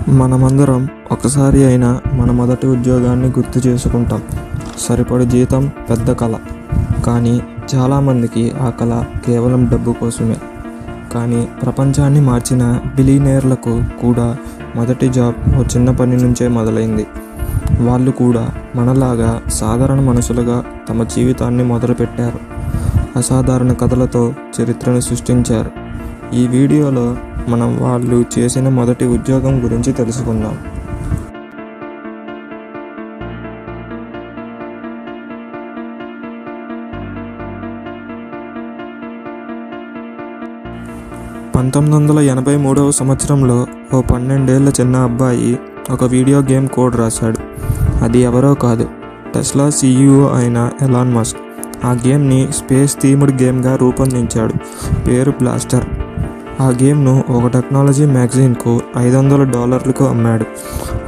మనమందరం ఒకసారి అయినా మన మొదటి ఉద్యోగాన్ని గుర్తు చేసుకుంటాం. సరిపడే జీతం, పెద్ద కళ. కానీ చాలామందికి ఆ కళ కేవలం డబ్బు కోసమే. కానీ ప్రపంచాన్ని మార్చిన బిలియనీర్లకు కూడా మొదటి జాబ్ ఓ చిన్న పని నుంచే మొదలైంది. వాళ్ళు కూడా మనలాగా సాధారణ మనుషులుగా తమ జీవితాన్ని మొదలుపెట్టారు. అసాధారణ కథలతో చరిత్రను సృష్టించారు. ఈ వీడియోలో మనం వాళ్ళు చేసిన మొదటి ఉద్యోగం గురించి తెలుసుకుందాం. సంవత్సరంలో ఓ 12 ఏళ్ల చిన్న అబ్బాయి ఒక వీడియో గేమ్ కోడ్ రాశాడు. అది ఎవరో కాదు, టెస్లా CEO అయిన ఎలాన్ మస్క్. ఆ గేమ్ని స్పేస్ థీమ్డ్ గేమ్గా రూపొందించాడు. పేరు బ్లాస్టర్. ఆ గేమ్ను ఒక టెక్నాలజీ మ్యాగజైన్కు $500కు అమ్మాడు.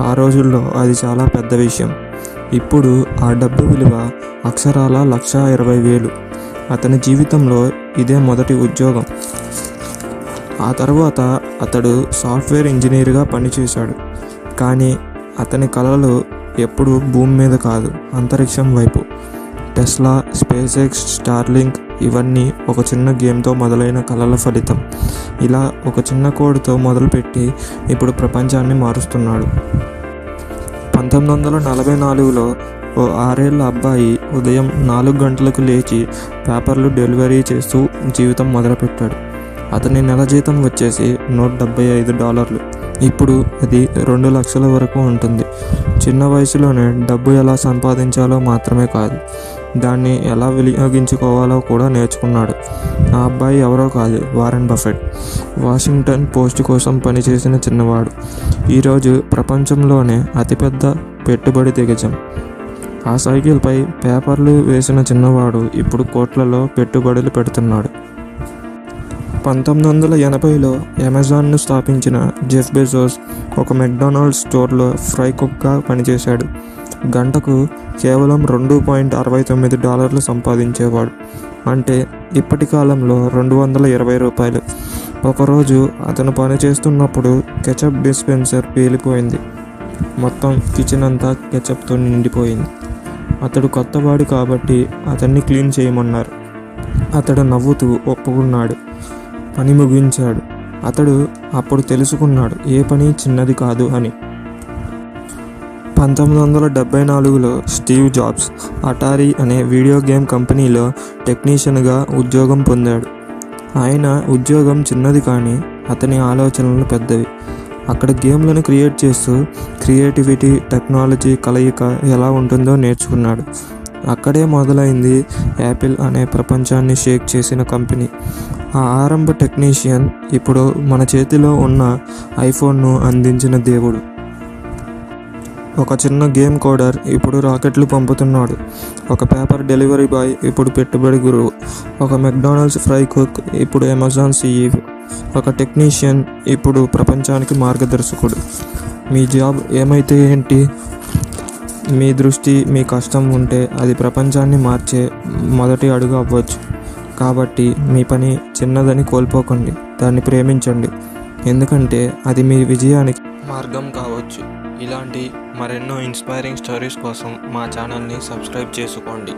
ఆ రోజుల్లో అది చాలా పెద్ద విషయం. ఇప్పుడు ఆ డబ్బు విలువ అక్షరాల 1,20,000. అతని జీవితంలో ఇదే మొదటి ఉద్యోగం. ఆ తర్వాత అతడు సాఫ్ట్వేర్ ఇంజనీర్గా పనిచేశాడు. కానీ అతని కలలు ఎప్పుడూ భూమి మీద కాదు, అంతరిక్షం వైపు. టెస్లా, స్పేస్ X, స్టార్లింక్ ఇవన్నీ ఒక చిన్న గేమ్తో మొదలైన కలల ఫలితం. ఇలా ఒక చిన్న కోడ్తో మొదలుపెట్టి ఇప్పుడు ప్రపంచాన్ని మారుస్తున్నాడు. 1944లో ఓ 6 ఏళ్ల అబ్బాయి ఉదయం 4 గంటలకు లేచి పేపర్లు డెలివరీ చేస్తూ జీవితం మొదలుపెట్టాడు. అతని నెల జీతం వచ్చేసి $175. ఇప్పుడు అది 2 లక్షల వరకు ఉంటుంది. చిన్న వయసులోనే డబ్బు ఎలా సంపాదించాలో మాత్రమే కాదు, దాన్ని ఎలా వినియోగించుకోవాలో కూడా నేర్చుకున్నాడు. ఆ అబ్బాయి ఎవరో కాదు, వారెన్ బఫెట్. వాషింగ్టన్ పోస్ట్ కోసం పనిచేసిన చిన్నవాడు. ఈరోజు ప్రపంచంలోనే అతిపెద్ద పెట్టుబడి దిగ్గజం. ఆ సైకిల్పై పేపర్లు వేసిన చిన్నవాడు ఇప్పుడు కోట్లలో పెట్టుబడులు పెడుతున్నాడు. 1980లో అమెజాన్ను స్థాపించిన జెఫ్ బెజోస్ ఒక మెక్డొనాల్డ్స్ స్టోర్లో ఫ్రై కుక్గా పనిచేశాడు. గంటకు కేవలం $2.69 సంపాదించేవాడు. అంటే ఇప్పటి కాలంలో $220. ఒకరోజు అతను పనిచేస్తున్నప్పుడు కెచప్ డిస్పెన్సర్ పేలిపోయింది. మొత్తం కిచెన్ అంతా కెచప్తో నిండిపోయింది. అతడు కొత్తవాడు కాబట్టి అతన్ని క్లీన్ చేయమన్నారు. అతడు నవ్వుతూ ఒప్పుకున్నాడు. పని ముగించాడు. అతడు అప్పుడు తెలుసుకున్నాడు ఏ పని చిన్నది కాదు అని. 1974లో స్టీవ్ జాబ్స్ అటారీ అనే వీడియో గేమ్ కంపెనీలో టెక్నీషియన్గా ఉద్యోగం పొందాడు. ఆయన ఉద్యోగం చిన్నది కానీ అతని ఆలోచనలు పెద్దవి. అక్కడ గేమ్లను క్రియేట్ చేస్తూ క్రియేటివిటీ, టెక్నాలజీ కలయిక ఎలా ఉంటుందో నేర్చుకున్నాడు. అక్కడే మొదలైంది యాపిల్ అనే ప్రపంచాన్ని షేక్ చేసిన కంపెనీ. ఆ ఆరంభ టెక్నీషియన్ ఇప్పుడు మన చేతిలో ఉన్న ఐఫోన్ను అందించిన దేవుడు. ఒక చిన్న గేమ్ కోడర్ ఇప్పుడు రాకెట్లు పంపుతున్నాడు. ఒక పేపర్ డెలివరీ బాయ్ ఇప్పుడు పెట్టుబడి గురువు. ఒక మెక్డొనాల్డ్స్ ఫ్రై కుక్ ఇప్పుడు అమెజాన్ CEO. ఒక టెక్నీషియన్ ఇప్పుడు ప్రపంచానికి మార్గదర్శకుడు. మీ జాబ్ ఏమైతే ఏంటి, మీ దృష్టి, మీ కష్టం ఉంటే అది ప్రపంచాన్ని మార్చే మొదటి అడుగు అవ్వచ్చు. కాబట్టి మీ పని చిన్నదని కోల్పోకండి, దాన్ని ప్రేమించండి. ఎందుకంటే అది మీ విజయానికి మార్గం కావచ్చు. ఇలాంటి మరెన్నో ఇన్స్పైరింగ్ స్టోరీస్ కోసం మా ఛానల్ని సబ్స్క్రైబ్ చేసుకోండి.